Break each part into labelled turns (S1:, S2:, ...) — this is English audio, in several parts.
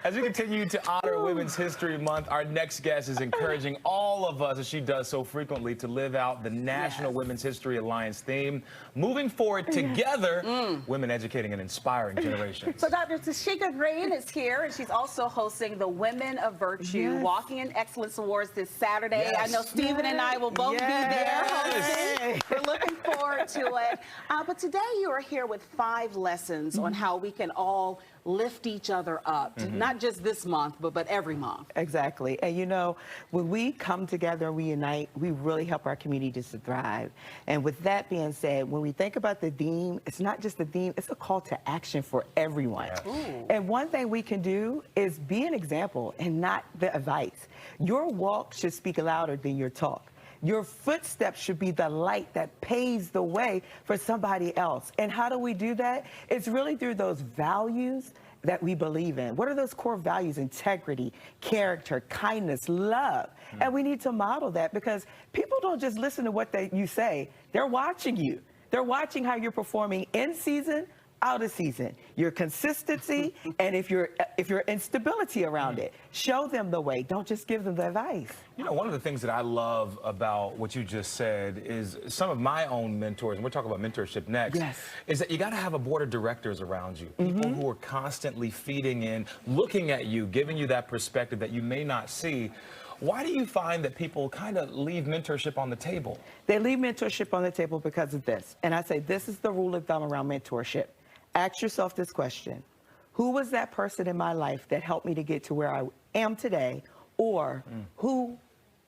S1: As we continue to honor Women's History Month, our next guest is encouraging all of us, as she does so frequently, to live out the National Women's History Alliance theme, moving forward together, women educating an inspiring generation.
S2: So Dr. Tashika Green is here, and she's also hosting the Women of Virtue Walking in Excellence Awards this Saturday. I know Stephen and I will both be there hosting. We're looking forward to it. But today you are here with 5 lessons on how we can all lift each other up, not just this month, but every month.
S3: Exactly. And you know, when we come together, we unite, we really help our communities to thrive. And with that being said, when we think about the theme, it's not just the theme, it's a call to action for everyone. And one thing we can do is be an example and not the advice. Your walk should speak louder than your talk. Your footsteps should be the light that paves the way for somebody else. And how do we do that? It's really through those values that we believe in. What are those core values? Integrity, character, kindness, love. And we need to model that, because people don't just listen to what you say. They're watching you. They're watching how you're performing in season, out of season, your consistency, and if you're instability around it, show them the way. Don't just give them the advice.
S1: You know, one of the things that I love about what you just said is some of my own mentors, and we're talking about mentorship next, is that you got to have a board of directors around you, people who are constantly feeding in, looking at you, giving you that perspective that you may not see. Why do you find that people kind of leave mentorship on the table?
S3: They leave mentorship on the table because of this. And I say this is the rule of thumb around mentorship. Ask yourself this question: who was that person in my life that helped me to get to where I am today? Or who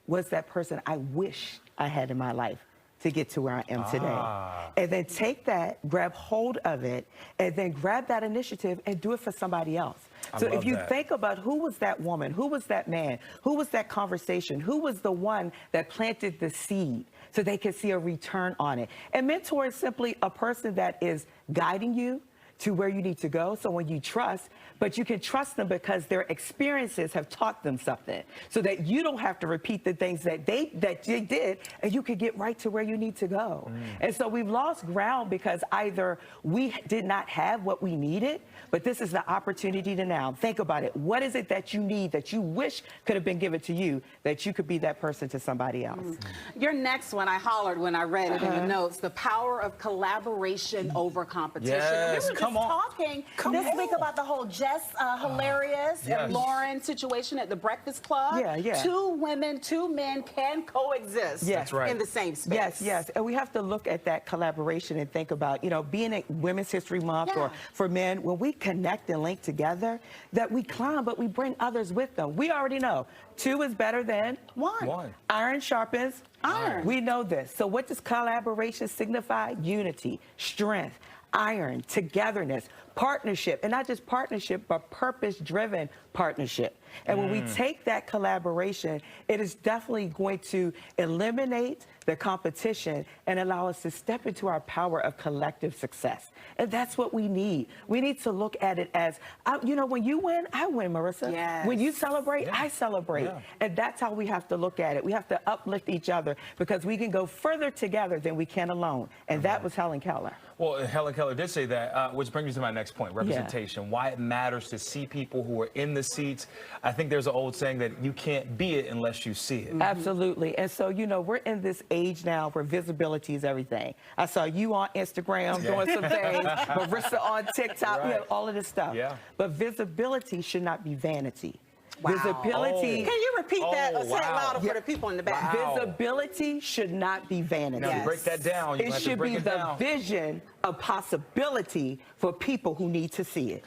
S3: was that person I wish I had in my life to get to where I am today? And then take that, grab hold of it, and then grab that initiative and do it for somebody else. So if you think about who was that woman, who was that man, who was that conversation, who was the one that planted the seed so they could see a return on it. And mentor is simply a person that is guiding you to where you need to go, someone you trust, but you can trust them because their experiences have taught them something, so that you don't have to repeat the things that they did, and you can get right to where you need to go. And so we've lost ground because either we did not have what we needed, but this is the opportunity to now think about it. What is it that you need, that you wish could have been given to you, that you could be that person to somebody else?
S2: Your next one, I hollered when I read it in the notes, the power of collaboration over competition. Come on. Talking this week about the whole Jess Hilarious and Lauren situation at the Breakfast Club. 2 women, 2 men can coexist in the same space.
S3: Yes. And we have to look at that collaboration and think about, you know, being a Women's History Month or for men, when we connect and link together, that we climb, but we bring others with them. We already know 2 is better than 1. Iron sharpens iron. We know this. So what does collaboration signify? Unity, strength, iron, togetherness, partnership, and not just partnership, but purpose-driven partnership. And when we take that collaboration, it is definitely going to eliminate the competition and allow us to step into our power of collective success. And that's what we need. We need to look at it as, you know, when you win, I win, Marissa. When you celebrate, I celebrate. And that's how we have to look at it. We have to uplift each other, because we can go further together than we can alone. And that was Helen Keller.
S1: Well, Helen Keller did say that, which brings me to my next point, representation. Why it matters to see people who are in the seats. I think there's an old saying that you can't be it unless you see it.
S3: Absolutely. And so, you know, we're in this age now where visibility is everything. I saw you on Instagram doing some things, Marissa on TikTok, you know, all of this stuff. But visibility should not be vanity. Visibility.
S2: Can you repeat that or say it louder for the people in the back?
S3: Visibility should not be vanity.
S1: Now, break that down.
S3: It should be the vision of possibility for people who need to see it.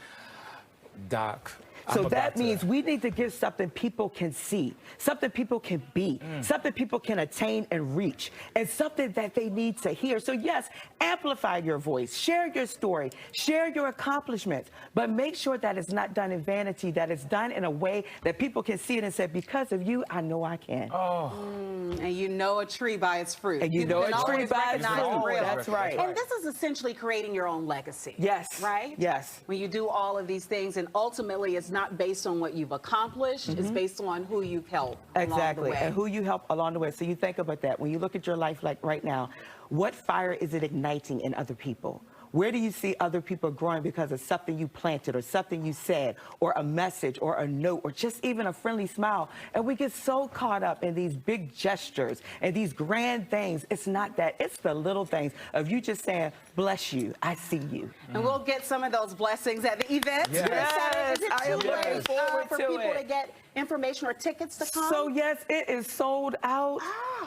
S1: Doc.
S3: So that means we need to give something people can see, something people can be, something people can attain and reach, and something that they need to hear. So yes, amplify your voice, share your story, share your accomplishments, but make sure that it's not done in vanity, that it's done in a way that people can see it and say, because of you, I know I can.
S2: And you know a tree by its fruit.
S3: And you know a tree by its fruit. That's right.
S2: And this is essentially creating your own legacy.
S3: Yes.
S2: Right?
S3: Yes.
S2: When you do all of these things, and ultimately it's not based on what you've accomplished, it's based on who you've helped along the way.
S3: And who you help along the way. So you think about that. When you look at your life like right now, what fire is it igniting in other people? Where do you see other people growing because of something you planted or something you said or a message or a note or just even a friendly smile? And we get so caught up in these big gestures and these grand things. It's not that. It's the little things of you just saying, bless you, I see you.
S2: And we'll get some of those blessings at the event.
S3: Yes,
S2: Is it
S3: I am
S2: too
S3: looking
S2: late
S3: forward
S2: for
S3: to
S2: people
S3: it.
S2: to get information or tickets to come?
S3: So yes, it is sold out.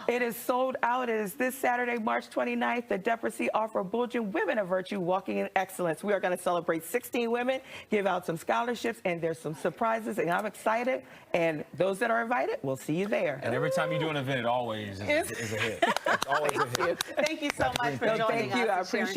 S3: It is sold out. It is this Saturday, March 29th. The Deborah C. Offer Bulgin Women of Virtue Walking in Excellence. We are going to celebrate 16 women, give out some scholarships, and there's some surprises, and I'm excited. And those that are invited, we'll see you there.
S1: And every time you do an event, it always is a hit. It's always a hit.
S2: Thank you so much for joining us.
S3: Thank you. I
S2: and sharing
S3: appreciate